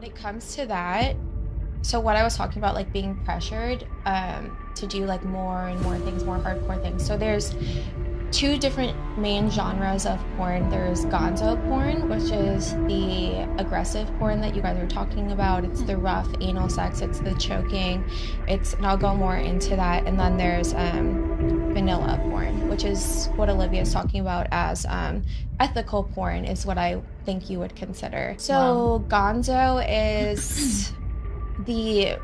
When it comes to that, so what I was talking about, like being pressured to do like more and more things, more hardcore things. So there's two different main genres of porn. There's gonzo porn, which is the aggressive porn that you guys are talking about. It's the rough anal sex, it's the choking, and I'll go more into that. And then there's vanilla porn, which is what Olivia is talking about as ethical porn, is what I think you would consider. So gonzo is the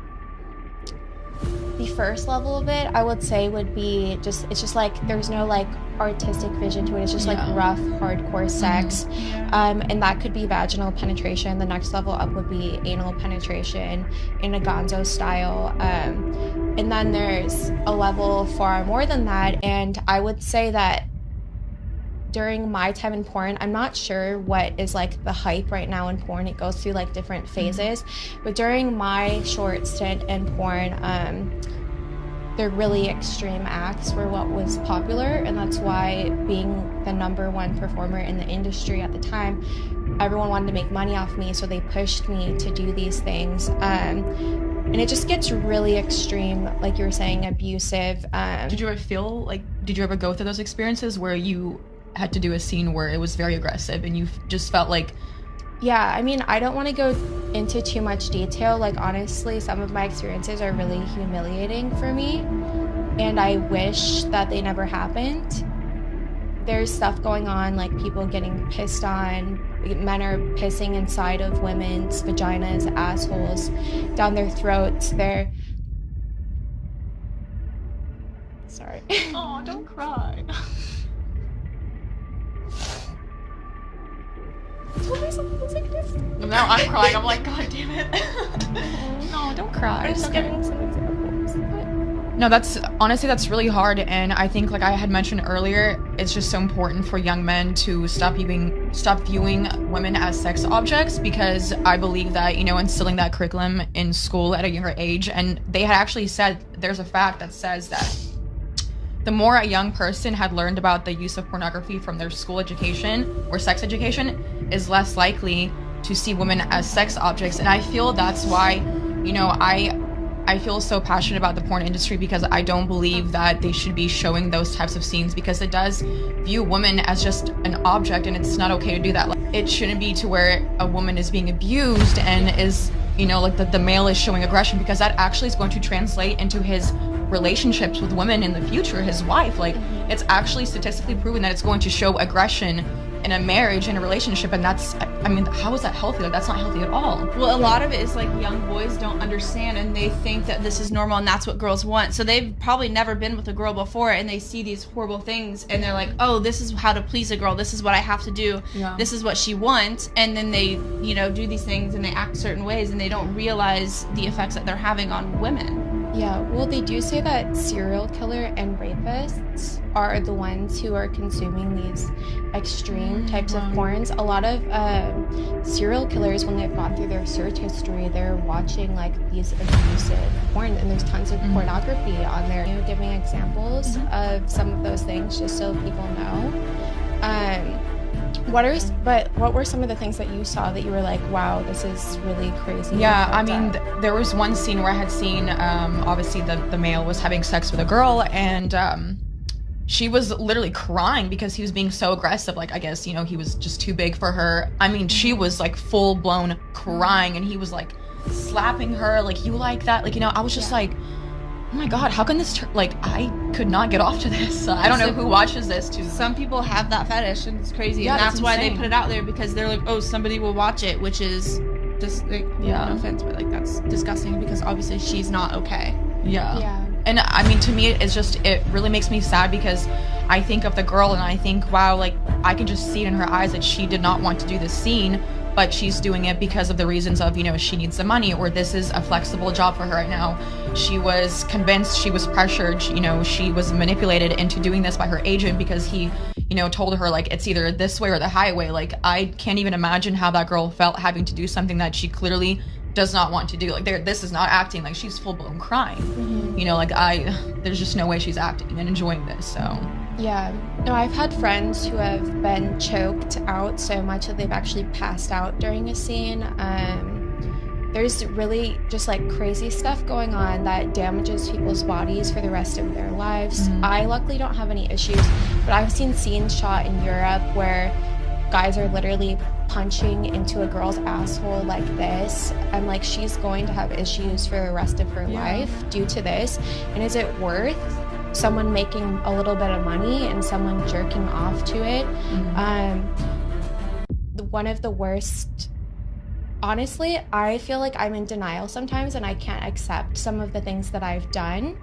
first level of it, I would say, would be it's just like there's no like artistic vision to it. It's just like rough, hardcore sex. And that could be vaginal penetration. The next level up would be anal penetration in a gonzo style. And then there's a level far more than that. And I would say that during my time in porn, I'm not sure what is like the hype right now in porn. It goes through like different phases. But during my short stint in porn, the really extreme acts were what was popular, and that's why, being the #1 performer in the industry at the time, everyone wanted to make money off me, so they pushed me to do these things. And it just gets really extreme, like you were saying, abusive. Did you ever go through those experiences where you had to do a scene where it was very aggressive and you just felt like... Yeah, I mean, I don't want to go into too much detail. Like, honestly, some of my experiences are really humiliating for me, and I wish that they never happened. There's stuff going on, like people getting pissed on, men are pissing inside of women's vaginas, assholes, down their throats. Sorry. Oh, don't cry. Now I'm crying. I'm like, God damn it. No, don't cry. I'm just giving some examples. No, that's really hard, and I think, like I had mentioned earlier, it's just so important for young men to stop viewing women as sex objects, because I believe that, instilling that curriculum in school at a younger age, and they had actually said, there's a fact that says that the more a young person had learned about the use of pornography from their school education or sex education, is less likely to see women as sex objects. And I feel that's why, I feel so passionate about the porn industry, because I don't believe that they should be showing those types of scenes, because it does view women as just an object, and it's not okay to do that. Like, it shouldn't be to where a woman is being abused and is, like the male is showing aggression, because that actually is going to translate into his relationships with women in the future, his wife. Like, it's actually statistically proven that it's going to show aggression in a marriage, in a relationship, and that's, how is that healthy? Like, that's not healthy at all. Well, a lot of it is like young boys don't understand, and they think that this is normal and that's what girls want. So they've probably never been with a girl before, and they see these horrible things, and they're like, oh, this is how to please a girl, this is what I have to do, this is what she wants, and then they, do these things and they act certain ways, and they don't realize the effects that they're having on women. Yeah, well, they do say that serial killer and rapists are the ones who are consuming these extreme types of porns. A lot of serial killers, when they've gone through their search history, they're watching like these abusive porn, and there's tons of pornography on there. Give me examples of some of those things, just so people know. What were some of the things that you saw that you were like, wow, this is really crazy? Yeah, there was one scene where I had seen, obviously the male was having sex with a girl, and she was literally crying because he was being so aggressive. Like, I guess, he was just too big for her. She was like full blown crying, and he was like slapping her, like, you like that? Like, I was just like, oh my God, how can this I could not get off to this. I don't know who watches this too. Some people have that fetish, and it's crazy. Yeah, and that's why they put it out there, because they're like, oh, somebody will watch it, which is just like, no offense, but like, that's disgusting, because obviously she's not okay. Yeah. And to me, it really makes me sad, because I think of the girl and I think, wow, like, I can just see it in her eyes that she did not want to do this scene, but she's doing it because of the reasons of, she needs the money, or this is a flexible job for her right now. She was convinced, she was pressured, she was manipulated into doing this by her agent, because he, told her, like, it's either this way or the highway. Like, I can't even imagine how that girl felt having to do something that she clearly does not want to do. Like, this is not acting. Like, she's full-blown crying. There's just no way she's acting and enjoying this, so... Yeah. No, I've had friends who have been choked out so much that they've actually passed out during a scene. there's really just like crazy stuff going on that damages people's bodies for the rest of their lives. I luckily don't have any issues, but I've seen scenes shot in Europe where guys are literally punching into a girl's asshole like this, and like she's going to have issues for the rest of her life due to this. And is it worth someone making a little bit of money and someone jerking off to it? One of the worst, honestly, I feel like I'm in denial sometimes and I can't accept some of the things that I've done.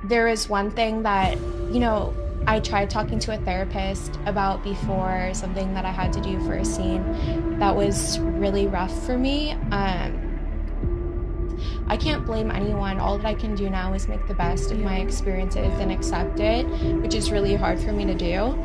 There is one thing that, you know, I tried talking to a therapist about before, something that I had to do for a scene that was really rough for me. I can't blame anyone. All that I can do now is make the best of my experiences and accept it, which is really hard for me to do.